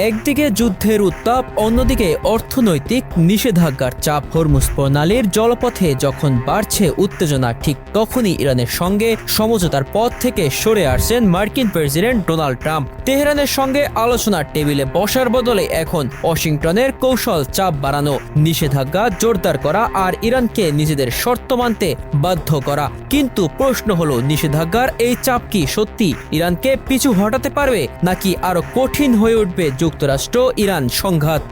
একদিকে যুদ্ধের উত্তাপ, অন্যদিকে অর্থনৈতিক নিষেধাজ্ঞার চাপ। হরমুজ প্রণালীর জলপথে যখন বাড়ছে উত্তেজনা, ঠিক তখনই ইরানের সঙ্গে সমঝোতার পথ থেকে সরে আসছেন মার্কিন প্রেসিডেন্ট ডোনাল্ড ট্রাম্প। তেহরানের সঙ্গে আলোচনার টেবিলে বসার বদলে এখন ওয়াশিংটনের কৌশল চাপ বাড়ানো, নিষেধাজ্ঞা জোরদার করা আর ইরানকে নিজেদের শর্ত মানতে বাধ্য করা। কিন্তু প্রশ্ন হলো, নিষেধাজ্ঞার এই চাপ কি সত্যি ইরানকে পিছু হটাতে পারবে, নাকি আরো কঠিন হয়ে উঠবে যুক্তরাষ্ট্র ইরান সংঘাত?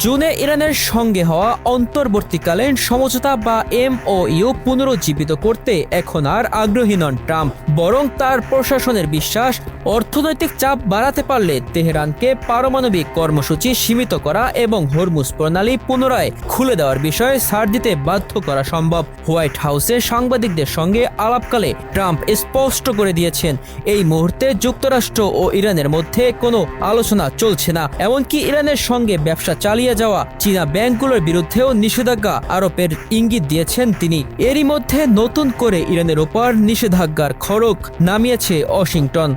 জুনে ইরানের সঙ্গে হওয়া অন্তর্বর্তীকালীন সমঝোতা বা MOU পুনরুজ্জীবিত করতে এখন আর আগ্রহী নন ট্রাম্প, বরং তার প্রশাসনের বিশ্বাস অর্থনৈতিক চাপ বাড়াতে পারলে তেহরানকে পারমাণবিক কর্মসূচি সীমিত করা এবং হরমুজ প্রণালী পুনরায় খুলে দেওয়ার বিষয়ে ছাড় দিতে বাধ্য করা সম্ভব। হোয়াইট হাউসে সাংবাদিকদের সঙ্গে আলাপকালে ট্রাম্প স্পষ্ট করে দিয়েছেন, এই মুহূর্তে যুক্তরাষ্ট্র ও ইরানের মধ্যে কোনো আলোচনা চলছে না। এমনকি ইরানের সঙ্গে ব্যবসা চালিয়ে যাওয়া চীনা ব্যাংকগুলোর বিরুদ্ধেও নিষেধাজ্ঞা আরোপের ইঙ্গিত দিয়েছেন তিনি। এরই মধ্যে নতুন করে ইরানের ওপর নিষেধাজ্ঞার খড়গ নামিয়েছে ওয়াশিংটন।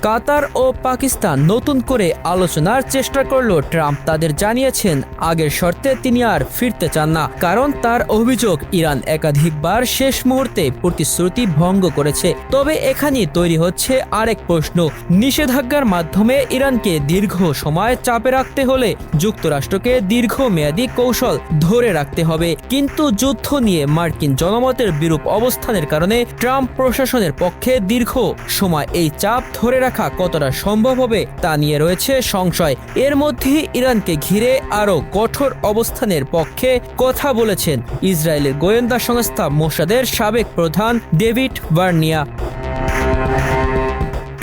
কাতার ও পাকিস্তান নতুন করে আলোচনার চেষ্টা করলেও ট্রাম্প তাদের জানিয়েছেন আগের শর্তে তিনি আর ফিরতে চান না, কারণ তার অভিযোগ ইরান একাধিকবার শেষ মুহূর্তে প্রতিশ্রুতি ভঙ্গ করেছে। তবে এখানেই তৈরি হচ্ছে আরেক প্রশ্ন, নিষেধাজ্ঞার মাধ্যমে ইরানকে দীর্ঘ সময় চাপে রাখতে হলে যুক্তরাষ্ট্রকে দীর্ঘমেয়াদী কৌশল ধরে রাখতে হবে। কিন্তু যুদ্ধ নিয়ে মার্কিন জনমতের বিরূপ অবস্থানের কারণে ট্রাম্প প্রশাসনের পক্ষে দীর্ঘ সময় এই চাপ ধরে রাখা কতটা সম্ভব হবে তা নিয়ে রয়েছে সংশয়। এর মধ্যে ইরানকে ঘিরে আরও কঠোর অবস্থানের পক্ষে কথা বলেছেন ইসরায়েলের গোয়েন্দা সংস্থা মোসাদের সাবেক প্রধান ডেভিড বার্নিয়া।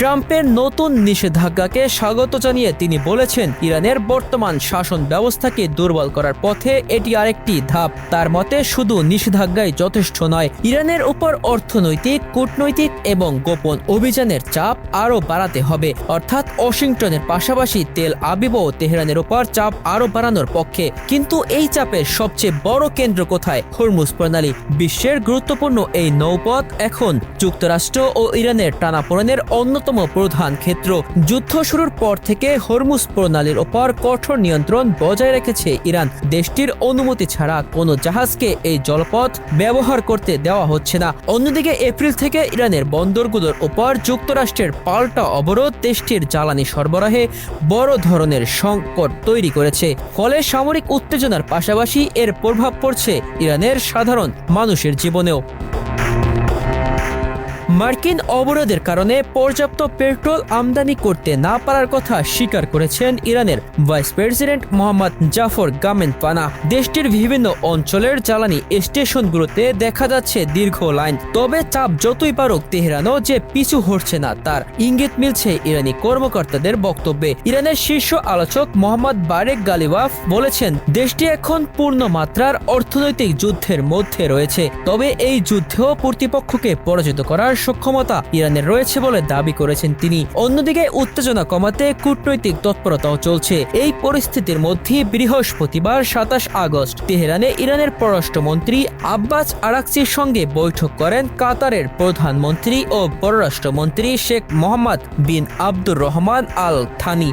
ট্রাম্পের নতুন নিষেধাজ্ঞাকে স্বাগত জানিয়ে তিনি বলেছেন, ইরানের বর্তমান শাসন ব্যবস্থাকে দুর্বল করার পথে এটি আরেকটি ধাপ। তার মতে শুধু নিষেধাজ্ঞাই যথেষ্ট নয়, ইরানের উপর অর্থনৈতিক, কূটনৈতিক এবং গোপন অভিযানের চাপ আরও বাড়াতে হবে। অর্থাৎ ওয়াশিংটনের পাশাপাশি তেল আবিব ও তেহরানের উপর চাপ আরও বাড়ানোর পক্ষে। কিন্তু এই চাপের সবচেয়ে বড় কেন্দ্র কোথায়? হরমুজ প্রণালী। বিশ্বের গুরুত্বপূর্ণ এই নৌপথ এখন যুক্তরাষ্ট্র ও ইরানের টানাপোড়েনের অন্যতম প্রধান ক্ষেত্র। যুদ্ধ শুরুর পর থেকে হরমুজ প্রণালীর ওপর কঠোর নিয়ন্ত্রণ বজায় রেখেছে ইরান। দেশটির অনুমতি ছাড়া কোনো জাহাজকে এই জলপথ ব্যবহার করতে দেওয়া হচ্ছে না। অন্যদিকে এপ্রিল থেকে ইরানের বন্দরগুলোর ওপর যুক্তরাষ্ট্রের পাল্টা অবরোধ দেশটির জ্বালানি সরবরাহে বড় ধরনের সংকট তৈরি করেছে। ফলে সামরিক উত্তেজনার পাশাপাশি এর প্রভাব পড়ছে ইরানের সাধারণ মানুষের জীবনেও। মার্কিন অবরোধের কারণে পর্যাপ্ত পেট্রোল আমদানি করতে না পারার কথা স্বীকার করেছেন ইরানের ভাইস প্রেসিডেন্ট মোহাম্মদ জাফর গামেনপানা। দেশটির বিভিন্ন অঞ্চলের জ্বালানি স্টেশনগুলোতে দেখা যাচ্ছে দীর্ঘ লাইন। তবে চাপ যতই পারুক, তেহরানও যে পিছু হটছে না তার ইঙ্গিত মিলছে ইরানি কর্মকর্তাদের বক্তব্যে। ইরানের শীর্ষ আলোচক মোহাম্মদ বারেক গালিবাফ বলেছেন, দেশটি এখন পূর্ণ মাত্রার অর্থনৈতিক যুদ্ধের মধ্যে রয়েছে। তবে এই যুদ্ধেও প্রতিপক্ষকে পরাজিত করার সক্ষমতা ইরানের রয়েছে বলে দাবি করেছেন তিনি। অন্যদিকে উত্তেজনা কমাতে কূটনৈতিক তৎপরতাও চলছে। এই পরিস্থিতির মধ্যে বৃহস্পতিবার 27 আগস্ট তেহরানে ইরানের পররাষ্ট্রমন্ত্রী আব্বাস আরাকচির সঙ্গে বৈঠক করেন কাতারের প্রধানমন্ত্রী ও পররাষ্ট্রমন্ত্রী শেখ মোহাম্মদ বিন আব্দুর রহমান আল থানি।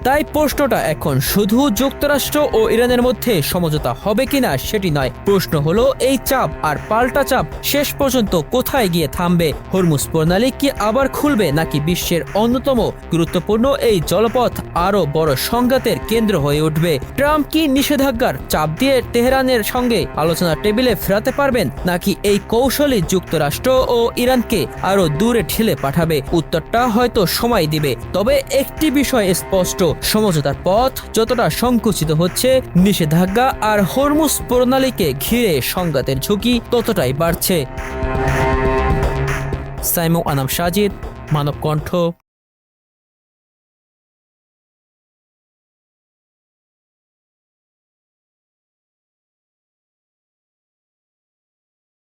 তাই প্রশ্নটা এখন শুধু যুক্তরাষ্ট্র ও ইরানের মধ্যে সমঝোতা হবে কিনা সেটি নয়, প্রশ্ন হলো এই চাপ আর পাল্টা চাপ শেষ পর্যন্ত কোথায় গিয়ে থামবে? হরমুজ প্রণালী কি আবার খুলবে, নাকি বিশ্বের অন্যতম গুরুত্বপূর্ণ এই জলপথ আরো বড় সংঘাতের কেন্দ্র হয়ে উঠবে? ট্রাম্প কি নিষেধাজ্ঞার চাপ দিয়ে তেহরানের সঙ্গে আলোচনার টেবিলে ফেরাতে পারবেন, নাকি এই কৌশলী যুক্তরাষ্ট্র ও ইরানকে আরো দূরে ঠেলে পাঠাবে? উত্তরটা হয়তো সময় দিবে। তবে একটি বিষয় স্পষ্ট, সমঝোতার পথ যতটা সংকুচিত হচ্ছে, নিষেধাজ্ঞা আর হরমুজ প্রণালীকে ঘিরে সংঘাতের ঝুঁকি ততটাই বাড়ছে। সাইমু আনাম সাজিদ, মানব কণ্ঠ।